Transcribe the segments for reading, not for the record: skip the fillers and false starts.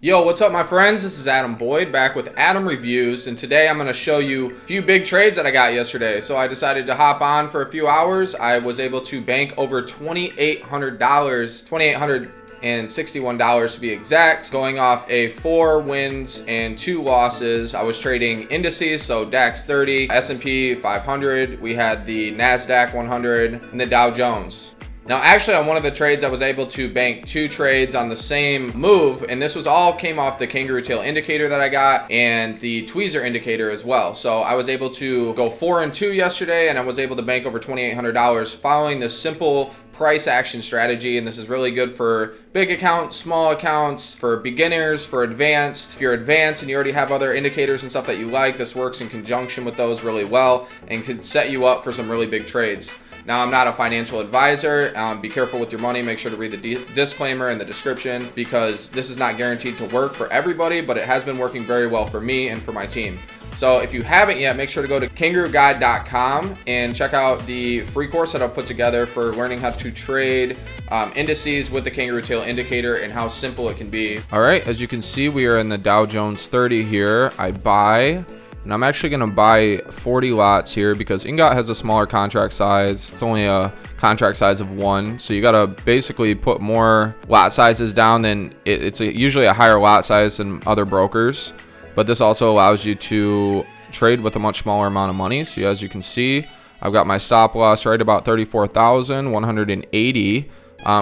Yo, what's up my friends? This is Adam Boyd back with Adam Reviews, and today I'm going to show you a few big trades that I got yesterday. So I decided to hop on for a few hours. I was able to bank over $2,800, $2,861 to be exact, going off a 4 wins and 2 losses. I was trading indices, so DAX 30, S&P 500, we had the NASDAQ 100, and the Dow Jones. Now, actually, on one of the trades, I was able to bank 2 trades on the same move, and this was all came off the kangaroo tail indicator that I got and the tweezer indicator as well. So I was able to go 4 and 2 yesterday, and I was able to bank over $2,800 following this simple price action strategy. And this is really good for big accounts, small accounts, for beginners, for advanced. If you're advanced and you already have other indicators and stuff that you like, this works in conjunction with those really well and can set you up for some really big trades. Now, I'm not a financial advisor. Be careful with your money. Make sure to read the disclaimer in the description, because this is not guaranteed to work for everybody, but it has been working very well for me and for my team. So if you haven't yet, make sure to go to kangarooguide.com and check out the free course that I've put together for learning how to trade indices with the kangaroo tail indicator and how simple it can be. All right, as you can see, we are in the Dow Jones 30 here. I buy. And I'm actually going to buy 40 lots here because Ingot has a smaller contract size. It's only a contract size of 1. So you got to basically put more lot sizes down than it's usually a higher lot size than other brokers. But this also allows you to trade with a much smaller amount of money. So as you can see, I've got my stop loss right about 34,180.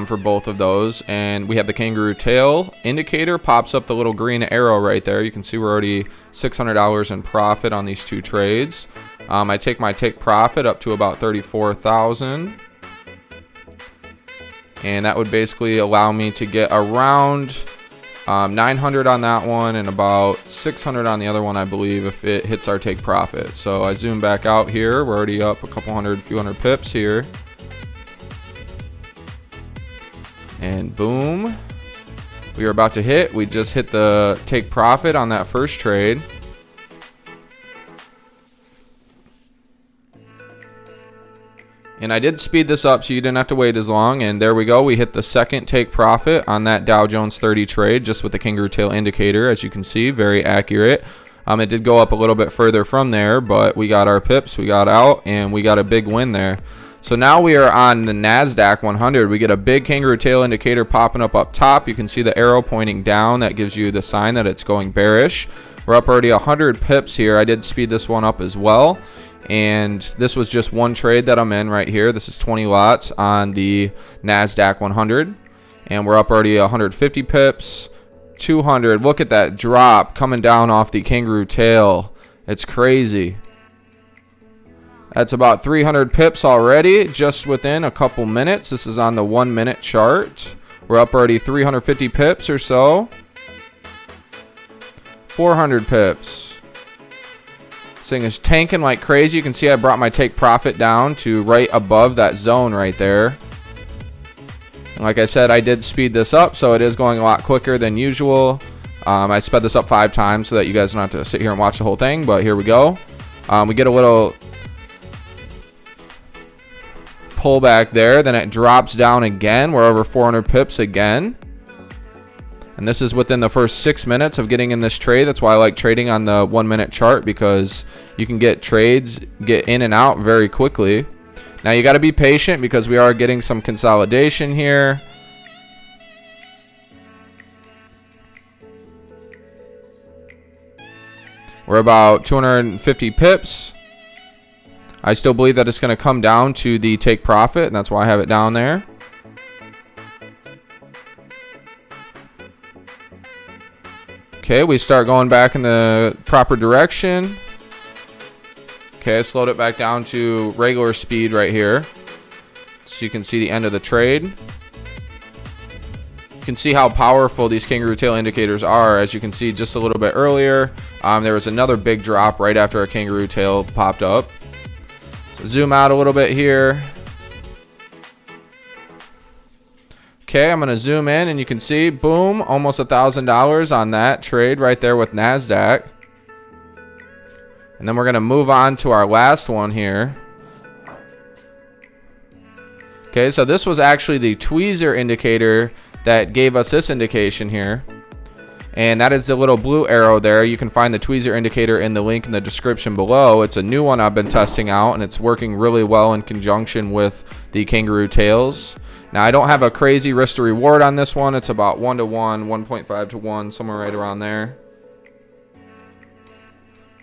For both of those, and we have the kangaroo tail indicator pops up the little green arrow right there. You can see we're already $600 in profit on these 2 trades. I take my take profit up to about 34,000, and that would basically allow me to get around 900 on that one and about 600 on the other one, I believe, if it hits our take profit. So I zoom back out here. We're already up a few hundred pips here. And boom, we are about to hit. We just hit the take profit on that first trade. And I did speed this up so you didn't have to wait as long. And there we go. We hit the second take profit on that Dow Jones 30 trade just with the kangaroo tail indicator. As you can see, very accurate. It did go up a little bit further from there, but we got our pips, we got out, and we got a big win there. So now we are on the NASDAQ 100. We get a big kangaroo tail indicator popping up top. You can see the arrow pointing down. That gives you the sign that it's going bearish. We're up already 100 pips here. I did speed this one up as well. And this was just one trade that I'm in right here. This is 20 lots on the NASDAQ 100. And we're up already 150 pips, 200. Look at that drop coming down off the kangaroo tail. It's crazy. That's about 300 pips already, just within a couple minutes. This is on the 1 minute chart. We're up already 350 pips or so. 400 pips. This thing is tanking like crazy. You can see I brought my take profit down to right above that zone right there. And like I said, I did speed this up, so it is going a lot quicker than usual. I sped this up 5 times so that you guys don't have to sit here and watch the whole thing, but here we go. We get a little pull back there, then it drops down again. We're over 400 pips again, and this is within the first 6 minutes of getting in this trade. That's why I like trading on the 1 minute chart, because you can get trades get in and out very quickly. Now you got to be patient because we are getting some consolidation here. We're about 250 pips. I still believe that it's going to come down to the take profit, and that's why I have it down there. Okay, we start going back in the proper direction. Okay, I slowed it back down to regular speed right here, so you can see the end of the trade. You can see how powerful these kangaroo tail indicators are. As you can see just a little bit earlier, there was another big drop right after a kangaroo tail popped up. Zoom out a little bit here. Okay, I'm going to zoom in, and you can see, boom, almost $1,000 on that trade right there with NASDAQ. And then we're going to move on to our last one here. Okay, so this was actually the tweezer indicator that gave us this indication here. and that is the little blue arrow there. You can find the tweezer indicator in the link in the description below. It's a new one I've been testing out, and it's working really well in conjunction with the kangaroo tails. Now, I don't have a crazy risk to reward on this one. It's about 1 to 1, 1.5 to 1, somewhere right around there.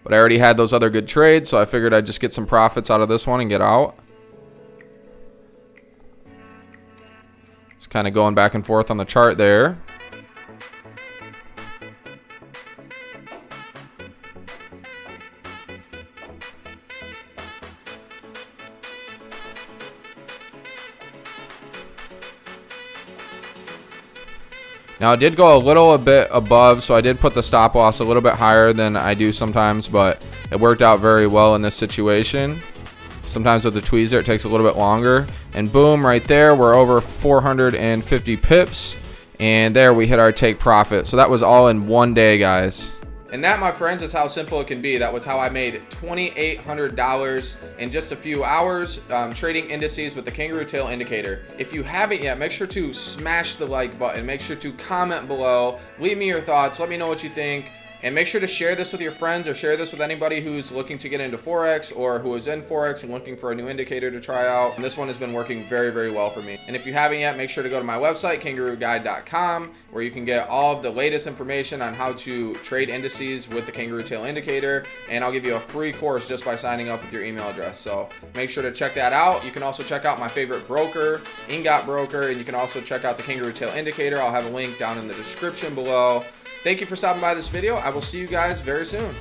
But I already had those other good trades, so I figured I'd just get some profits out of this one and get out. It's kind of going back and forth on the chart there. Now, it did go a little bit above, so I did put the stop loss a little bit higher than I do sometimes, but it worked out very well in this situation. Sometimes with the tweezer, it takes a little bit longer. And boom, right there, we're over 450 pips. And there we hit our take profit. So that was all in one day, guys. And that, my friends, is how simple it can be. That was how I made $2,800 in just a few hours trading indices with the kangaroo tail indicator. If you haven't yet, make sure to smash the like button. Make sure to comment below. Leave me your thoughts. Let me know what you think. And make sure to share this with your friends, or share this with anybody who's looking to get into forex or who is in forex and looking for a new indicator to try out. And this one has been working very, very well for me. And if you haven't yet, make sure to go to my website, kangarooguide.com, where you can get all of the latest information on how to trade indices with the kangaroo tail indicator. And I'll give you a free course just by signing up with your email address. So make sure to check that out. You can also check out my favorite broker, Ingot Broker, and you can also check out the kangaroo tail indicator. I'll have a link down in the description below. Thank you for stopping by this video. I will see you guys very soon.